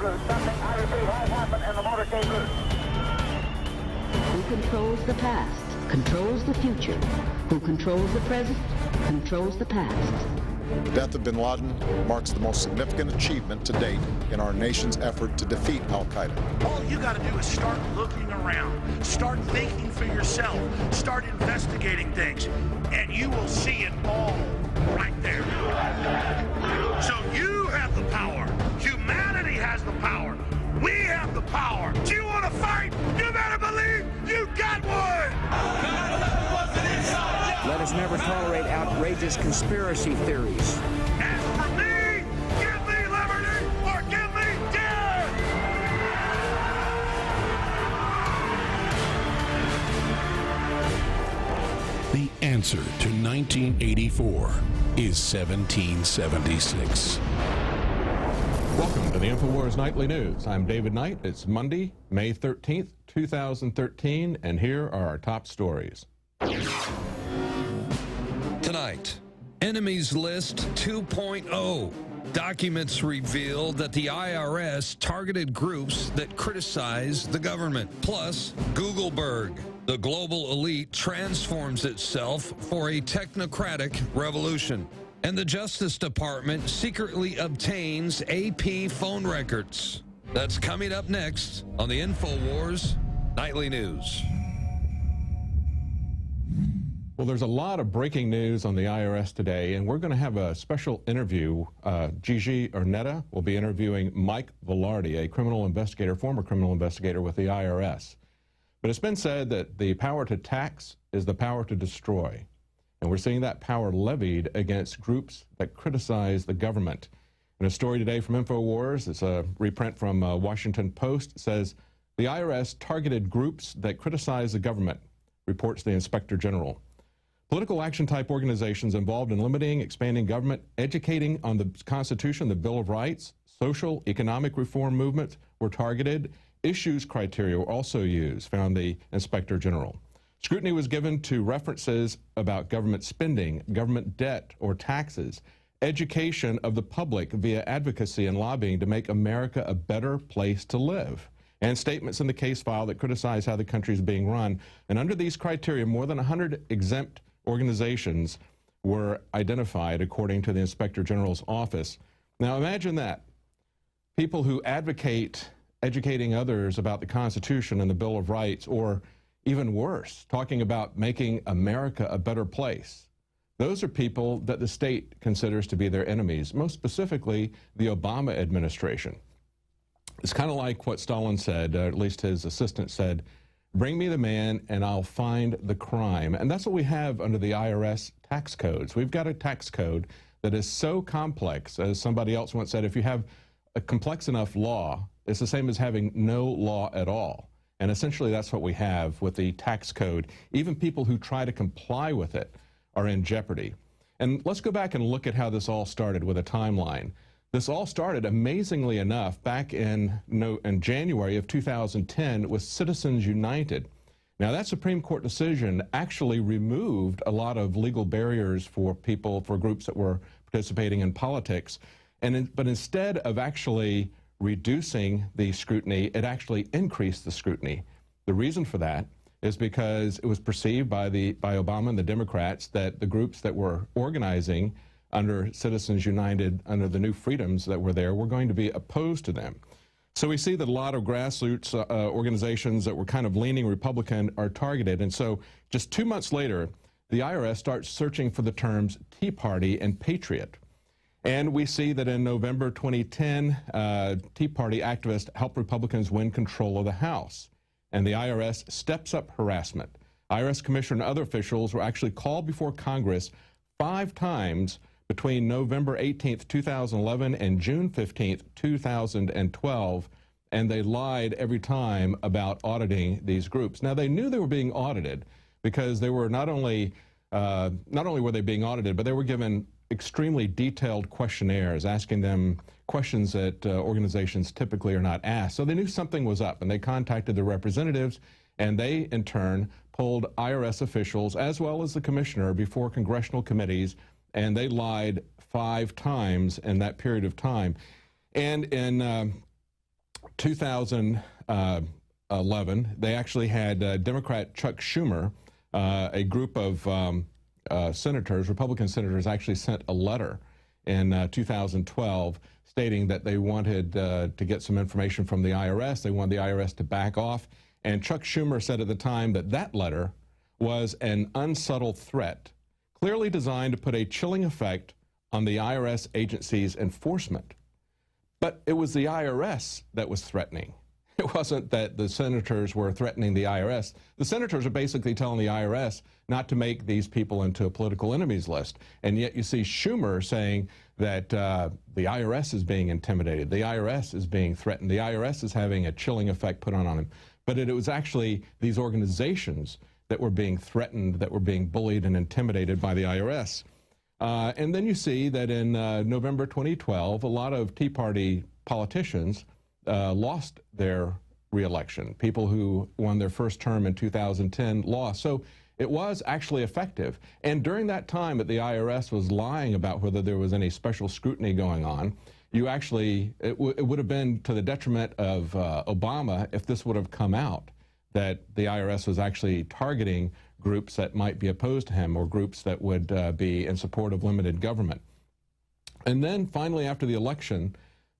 route. Something, I repeat, has happened in the motorcade route. Who controls the past, controls the future. Who controls the present, controls the past. The death of bin Laden marks the most significant achievement to date in our nation's effort to defeat al-Qaeda. All you got to do is start looking around, start thinking for yourself, start investigating things, and you will see it all right there. So you have the power. Humanity has the power. We have the power. Do you want to fight? You better believe you got one! Let us never tolerate outrageous conspiracy theories. As for me, give me liberty or give me death! The answer to 1984 is 1776. Welcome to the InfoWars Nightly News. I'm David Knight. It's Monday, May 13th, 2013, and here are our top stories. Tonight, Enemies List 2.0. Documents reveal that the IRS targeted groups that criticize the government. Plus, Googleberg, the global elite, transforms itself for a technocratic revolution. And the Justice Department secretly obtains AP phone records. That's coming up next on the InfoWars Nightly News. Well, there's a lot of breaking news on the IRS today, and we're going to have a special interview. Gigi Ernetta will be interviewing Mike Velarde, a criminal investigator, former criminal investigator with the IRS. But it's been said that the power to tax is the power to destroy. And we're seeing that power levied against groups that criticize the government. In a story today from InfoWars, it's a reprint from Washington Post, says the IRS targeted groups that criticize the government, reports the Inspector General. Political action type organizations involved in limiting, expanding government, educating on the Constitution, the Bill of Rights, social, economic reform movements were targeted. Issues criteria were also used, found the Inspector General. Scrutiny was given to references about government spending, government debt or taxes, education of the public via advocacy and lobbying to make America a better place to live, and statements in the case file that criticize how the country is being run. And under these criteria, more than 100 exempt organizations were identified according to the Inspector General's office. Now imagine that. People who advocate educating others about the Constitution and the Bill of Rights, or even worse, talking about making America a better place. Those are people that the state considers to be their enemies, most specifically the Obama administration. It's kind of like what Stalin said, at least his assistant said, bring me the man and I'll find the crime. And that's what we have under the IRS tax codes. We've got a tax code that is so complex, as somebody else once said, if you have a complex enough law, it's the same as having no law at all. And essentially that's what we have with the tax code. Even people who try to comply with it are in jeopardy. And let's go back and look at how this all started with a timeline. This all started, amazingly enough, back in January of 2010 with Citizens United. Now, that Supreme Court decision actually removed a lot of legal barriers for people, for groups that were participating in politics. But instead of actually reducing the scrutiny, it actually increased the scrutiny. The reason for that is because it was perceived by Obama and the Democrats that the groups that were organizing under Citizens United, under the new freedoms that were there, were going to be opposed to them. So we see that a lot of grassroots organizations that were kind of leaning Republican are targeted. And so just 2 months later, the IRS starts searching for the terms Tea Party and Patriot. And we see that in November 2010, Tea Party activists helped Republicans win control of the House. And the IRS steps up harassment. IRS commissioner and other officials were actually called before Congress 5 times between November 18th, 2011 and June 15th, 2012, and they lied every time about auditing these groups. Now, they knew they were being audited because they were not only were they being audited, but they were given extremely detailed questionnaires asking them questions that organizations typically are not asked. So they knew something was up, and they contacted the representatives, and they, in turn, pulled IRS officials as well as the commissioner before congressional committees, and they lied 5 times in that period of time. And in 2011, they actually had Democrat Chuck Schumer, a group of senators, Republican senators, actually sent a letter in 2012 stating that they wanted to get some information from the IRS. They wanted the IRS to back off. And Chuck Schumer said at the time that that letter was an unsubtle threat, clearly designed to put a chilling effect on the IRS agency's enforcement. But it was the IRS that was threatening. It wasn't that the senators were threatening the IRS. The senators are basically telling the IRS not to make these people into a political enemies list. And yet you see Schumer saying that the IRS is being intimidated. The IRS is being threatened. The IRS is having a chilling effect put on him. But it was actually these organizations that were being threatened, that were being bullied and intimidated by the IRS. And then you see that in November 2012, a lot of Tea Party politicians lost their reelection. People who won their first term in 2010 lost. So it was actually effective. And during that time that the IRS was lying about whether there was any special scrutiny going on, you actually, it would have been to the detriment of Obama if this would have come out, that the IRS was actually targeting groups that might be opposed to him or groups that would be in support of limited government. And then finally, after the election,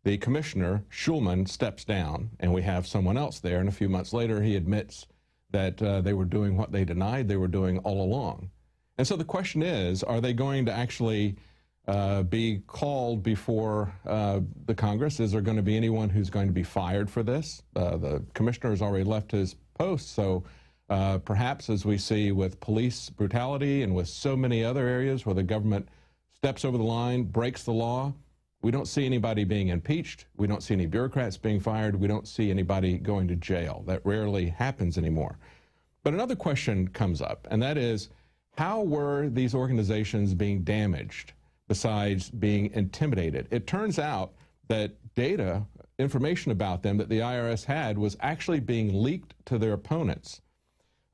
the commissioner, Schulman, steps down, and we have someone else there, and a few months later he admits that they were doing what they denied they were doing all along. And so the question is, are they going to actually be called before the Congress? Is there going to be anyone who's going to be fired for this? The commissioner has already left his post, so perhaps, as we see with police brutality and with so many other areas where the government steps over the line, breaks the law, we don't see anybody being impeached. We don't see any bureaucrats being fired. We don't see anybody going to jail. That rarely happens anymore. But another question comes up, and that is, how were these organizations being damaged besides being intimidated? It turns out that data, information about them that the IRS had was actually being leaked to their opponents.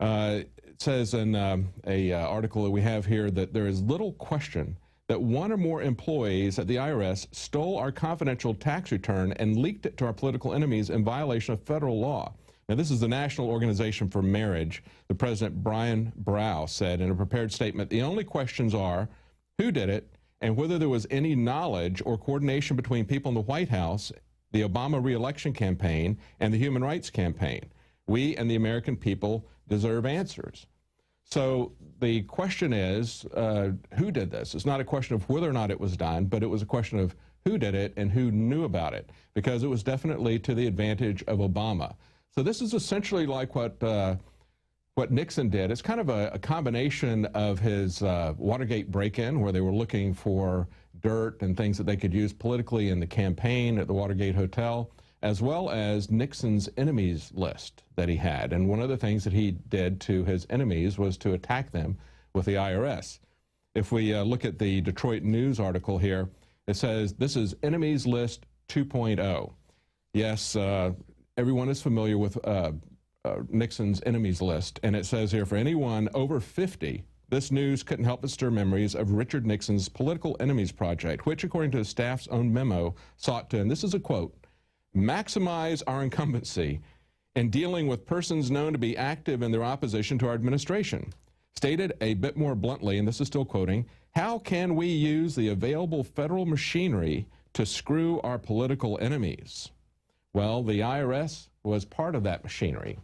It says in an article that we have here that there is little question that one or more employees at the IRS stole our confidential tax return and leaked it to our political enemies in violation of federal law. Now, this is the National Organization for Marriage. The president, Brian Brow, said in a prepared statement, the only questions are who did it and whether there was any knowledge or coordination between people in the White House, the Obama re-election campaign, and the Human Rights Campaign. We and the American people deserve answers. So the question is, who did this? It's not a question of whether or not it was done, but it was a question of who did it and who knew about it, because it was definitely to the advantage of Obama. So this is essentially like what Nixon did. It's kind of a combination of his Watergate break-in, where they were looking for dirt and things that they could use politically in the campaign at the Watergate Hotel, as well as Nixon's enemies list that he had. And one of the things that he did to his enemies was to attack them with the IRS. If we look at the Detroit News article here, it says this is enemies list 2.0. Yes, everyone is familiar with Nixon's enemies list, and it says here, for anyone over 50, this news couldn't help but stir memories of Richard Nixon's Political Enemies Project, which, according to his staff's own memo, sought to, and this is a quote, maximize our incumbency in dealing with persons known to be active in their opposition to our administration. Stated a bit more bluntly, and this is still quoting, how can we use the available federal machinery to screw our political enemies? Well, the IRS was part of that machinery.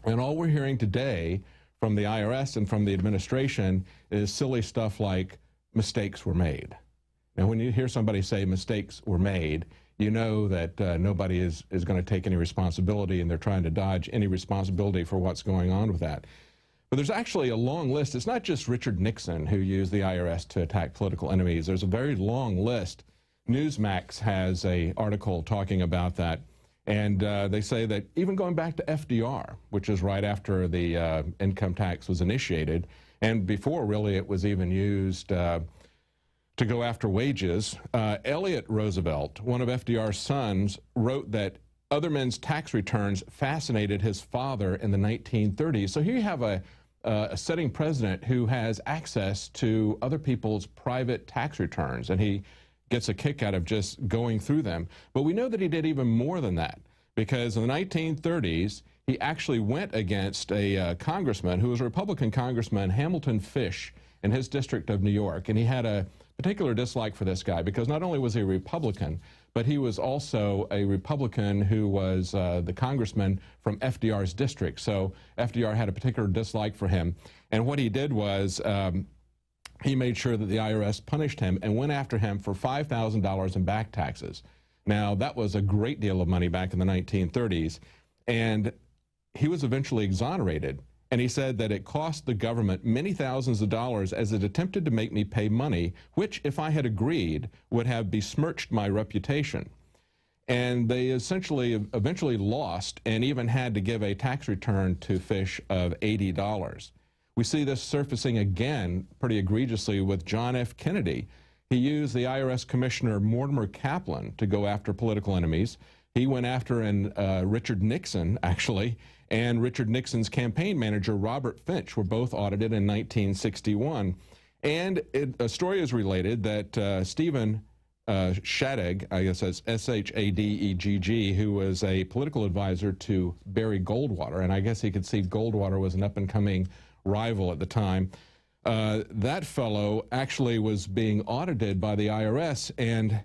And all we're hearing today from the IRS and from the administration is silly stuff like mistakes were made. Now, when you hear somebody say mistakes were made, you know that nobody is going to take any responsibility, and they're trying to dodge any responsibility for what's going on with that. But there's actually a long list. It's not just Richard Nixon who used the IRS to attack political enemies. There's a very long list. Newsmax has an article talking about that. And they say that even going back to FDR, which is right after the income tax was initiated, and before really it was even used to go after wages, Elliott Roosevelt, one of FDR's sons, wrote that other men's tax returns fascinated his father in the 1930s. So here you have a sitting president who has access to other people's private tax returns, and he gets a kick out of just going through them. But we know that he did even more than that. because in the 1930s, he actually went against a congressman who was a Republican congressman, Hamilton Fish, in his district of New York. And he had a particular dislike for this guy because not only was he a Republican, but he was also a Republican who was the congressman from FDR's district. So FDR had a particular dislike for him. And what he did was he made sure that the IRS punished him and went after him for $5,000 in back taxes. Now, that was a great deal of money back in the 1930s. And he was eventually exonerated. And he said that it cost the government many thousands of dollars as it attempted to make me pay money, which, if I had agreed, would have besmirched my reputation. And they eventually lost and even had to give a tax return to Fish of $80. We see this surfacing again pretty egregiously with John F. Kennedy. He used the IRS Commissioner Mortimer Kaplan to go after political enemies. He went after Richard Nixon, actually, and Richard Nixon's campaign manager, Robert Finch, were both audited in 1961. And a story is related that Stephen Shadegg, I guess that's S-H-A-D-E-G-G, who was a political advisor to Barry Goldwater, and I guess he could see Goldwater was an up-and-coming rival at the time. That fellow actually was being audited by the IRS, and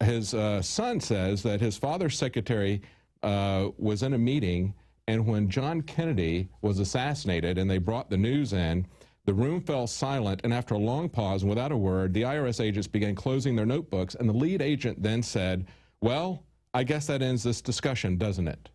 his son says that his father's secretary was in a meeting, and when John Kennedy was assassinated and they brought the news in, the room fell silent, and after a long pause and without a word, the IRS agents began closing their notebooks, and the lead agent then said, "Well, I guess that ends this discussion, doesn't it?"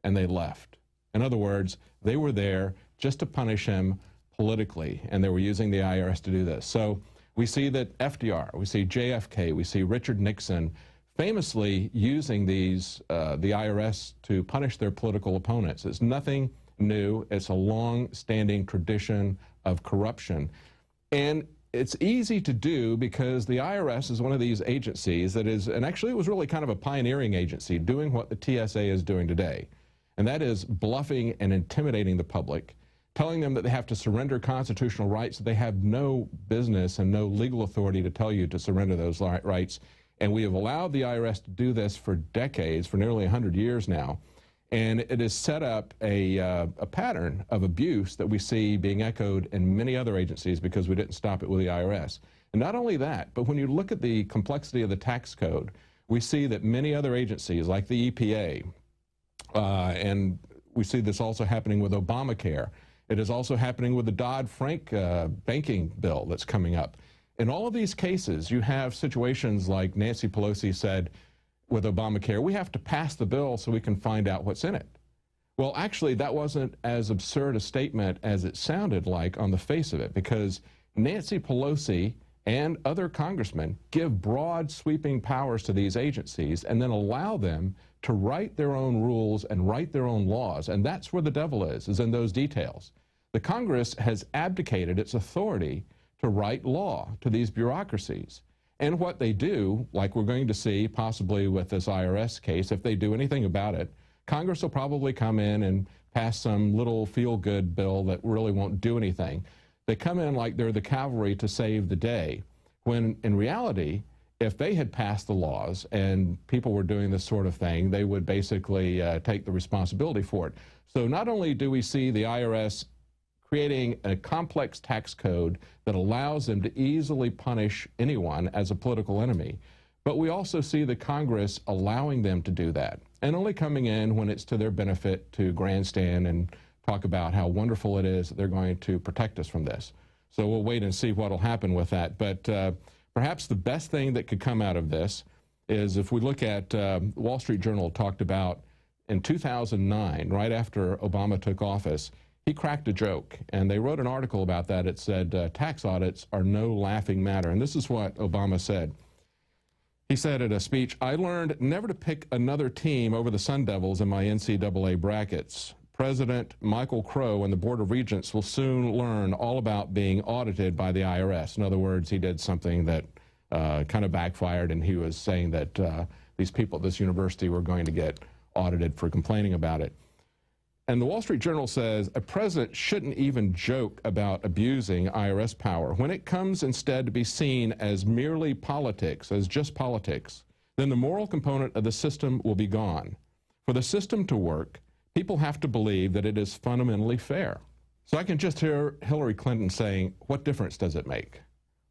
And they left. In other words, they were there just to punish him politically, and they were using the IRS to do this. So we see that FDR, we see JFK, we see Richard Nixon famously using the IRS to punish their political opponents. It's nothing new. It's a long-standing tradition of corruption. And it's easy to do because the IRS is one of these agencies that is, and actually it was really kind of a pioneering agency, doing what the TSA is doing today. And that is bluffing and intimidating the public, telling them that they have to surrender constitutional rights that they have no business and no legal authority to tell you to surrender those rights. And we have allowed the IRS to do this for decades, for nearly 100 years now. And it has set up a pattern of abuse that we see being echoed in many other agencies because we didn't stop it with the IRS. And not only that, but when you look at the complexity of the tax code, we see that many other agencies like the EPA, and we see this also happening with Obamacare. It is also happening with the Dodd-Frank banking bill that's coming up. In all of these cases, you have situations like Nancy Pelosi said with Obamacare, we have to pass the bill so we can find out what's in it. Well, actually, that wasn't as absurd a statement as it sounded like on the face of it, because Nancy Pelosi and other congressmen give broad, sweeping powers to these agencies and then allow them to write their own rules and write their own laws. And that's where the devil is in those details. The Congress has abdicated its authority to write law to these bureaucracies. And what they do, like we're going to see possibly with this IRS case, if they do anything about it, Congress will probably come in and pass some little feel-good bill that really won't do anything. They come in like they're the cavalry to save the day, when in reality, if they had passed the laws and people were doing this sort of thing, they would basically take the responsibility for it. So not only do we see the IRS creating a complex tax code that allows them to easily punish anyone as a political enemy, but we also see the Congress allowing them to do that, and only coming in when it's to their benefit to grandstand and talk about how wonderful it is that they're going to protect us from this. So we'll wait and see what will happen with that. But perhaps the best thing that could come out of this is if we look at Wall Street Journal talked about in 2009, right after Obama took office, he cracked a joke, and they wrote an article about that. It said, tax audits are no laughing matter. And this is what Obama said. He said at a speech, "I learned never to pick another team over the Sun Devils in my NCAA brackets. President Michael Crow and the Board of Regents will soon learn all about being audited by the IRS." In other words, he did something that kind of backfired, and he was saying that these people at this university were going to get audited for complaining about it. And the Wall Street Journal says a president shouldn't even joke about abusing IRS power. When it comes instead to be seen as merely politics, as just politics, then the moral component of the system will be gone. For the system to work, people have to believe that it is fundamentally fair. So I can just hear Hillary Clinton saying, "What difference does it make?"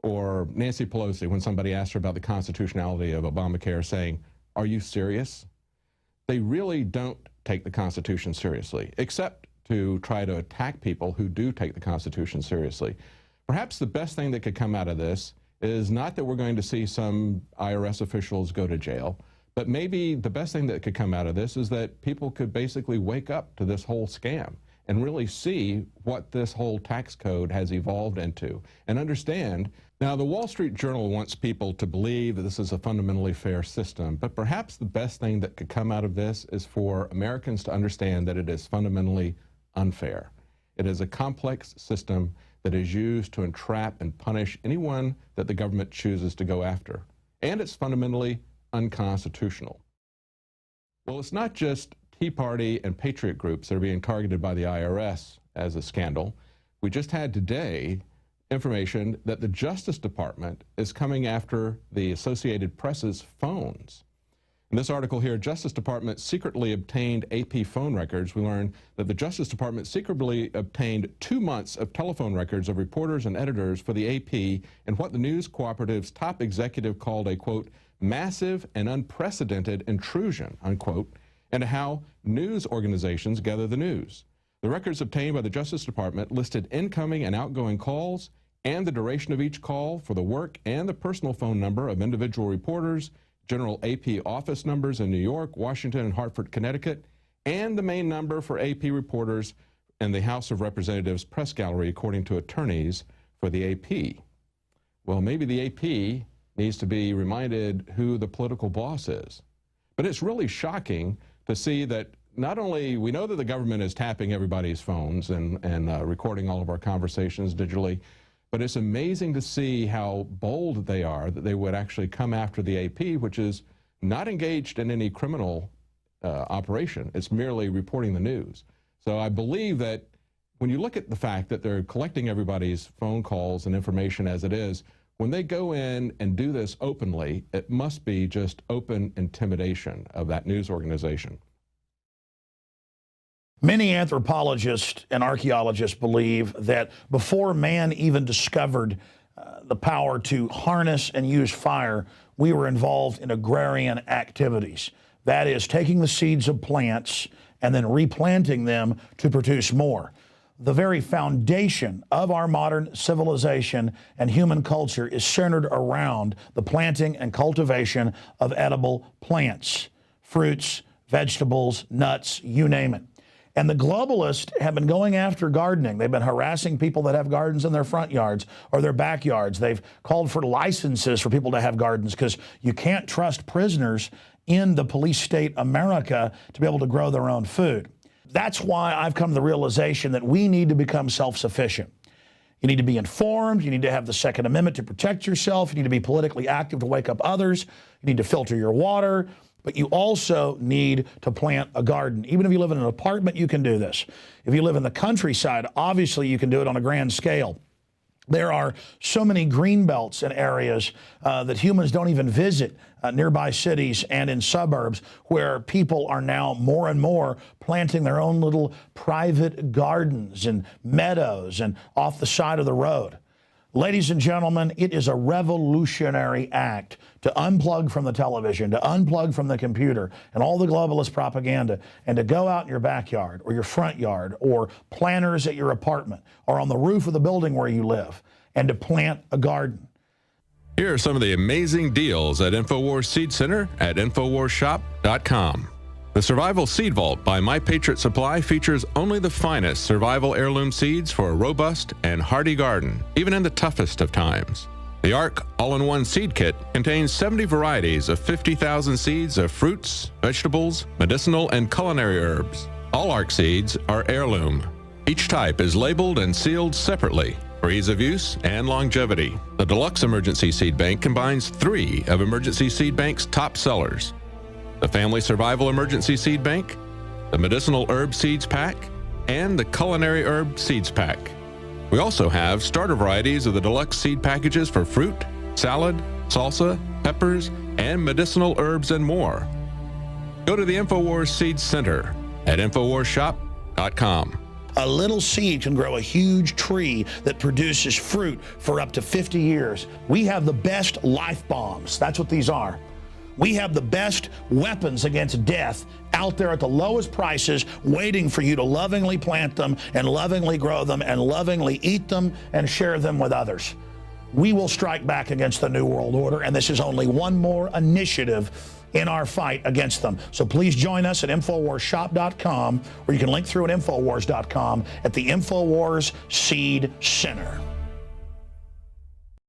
Or Nancy Pelosi, when somebody asked her about the constitutionality of Obamacare, saying, "Are you serious?" They really don't take the Constitution seriously, except to try to attack people who do take the Constitution seriously. Perhaps the best thing that could come out of this is not that we're going to see some IRS officials go to jail, but maybe the best thing that could come out of this is that people could basically wake up to this whole scam and really see what this whole tax code has evolved into and understand. Now, the Wall Street Journal wants people to believe that this is a fundamentally fair system, but perhaps the best thing that could come out of this is for Americans to understand that it is fundamentally unfair. It is a complex system that is used to entrap and punish anyone that the government chooses to go after. And it's fundamentally unconstitutional. Well, it's not just Tea Party and patriot groups that are being targeted by the IRS as a scandal. We just had today information that the Justice Department is coming after the Associated Press's phones. In this article here, Justice Department secretly obtained AP phone records. We learned that the Justice Department secretly obtained 2 months of telephone records of reporters and editors for the AP and what the news cooperative's top executive called a, quote, massive and unprecedented intrusion, unquote, into how news organizations gather the news. The records obtained by the Justice Department listed incoming and outgoing calls and the duration of each call for the work and the personal phone number of individual reporters, general AP office numbers in New York, Washington, and Hartford, Connecticut, and the main number for AP reporters in the House of Representatives press gallery, according to attorneys for the AP. Well, maybe the AP needs to be reminded who the political boss is. But it's really shocking to see that not only we know that the government is tapping everybody's phones and recording all of our conversations digitally, but it's amazing to see how bold they are that they would actually come after the AP, which is not engaged in any criminal operation. It's merely reporting the news. So I believe that when you look at the fact that they're collecting everybody's phone calls and information as it is, when they go in and do this openly, it must be just open intimidation of that news organization. Many anthropologists and archaeologists believe that before man even discovered the power to harness and use fire, we were involved in agrarian activities. That is, taking the seeds of plants and then replanting them to produce more. The very foundation of our modern civilization and human culture is centered around the planting and cultivation of edible plants, fruits, vegetables, nuts, you name it. And the globalists have been going after gardening. They've been harassing people that have gardens in their front yards or their backyards. They've called for licenses for people to have gardens because you can't trust prisoners in the police state America to be able to grow their own food. That's why I've come to the realization that we need to become self-sufficient. You need to be informed. You need to have the Second Amendment to protect yourself. You need to be politically active to wake up others. You need to filter your water. But you also need to plant a garden. Even if you live in an apartment, you can do this. If you live in the countryside, obviously you can do it on a grand scale. There are so many green belts in areas that humans don't even visit, nearby cities and in suburbs, where people are now more and more planting their own little private gardens and meadows and off the side of the road. Ladies and gentlemen, it is a revolutionary act to unplug from the television, to unplug from the computer and all the globalist propaganda, and to go out in your backyard or your front yard or planters at your apartment or on the roof of the building where you live, and to plant a garden. Here are some of the amazing deals at InfoWars Seed Center at InfoWarsShop.com. The Survival Seed Vault by My Patriot Supply features only the finest survival heirloom seeds for a robust and hardy garden, even in the toughest of times. The ARC All-in-One Seed Kit contains 70 varieties of 50,000 seeds of fruits, vegetables, medicinal, and culinary herbs. All ARC seeds are heirloom. Each type is labeled and sealed separately for ease of use and longevity. The Deluxe Emergency Seed Bank combines 3 of Emergency Seed Bank's top sellers: the Family Survival Emergency Seed Bank, the Medicinal Herb Seeds Pack, and the Culinary Herb Seeds Pack. We also have starter varieties of the deluxe seed packages for fruit, salad, salsa, peppers, and medicinal herbs and more. Go to the InfoWars Seed Center at InfoWarsShop.com. A little seed can grow a huge tree that produces fruit for up to 50 years. We have the best life bombs. That's what these are. We have the best weapons against death out there at the lowest prices, waiting for you to lovingly plant them and lovingly grow them and lovingly eat them and share them with others. We will strike back against the New World Order, and this is only one more initiative in our fight against them. So please join us at InfoWarsShop.com, or you can link through at InfoWars.com at the InfoWars Seed Center.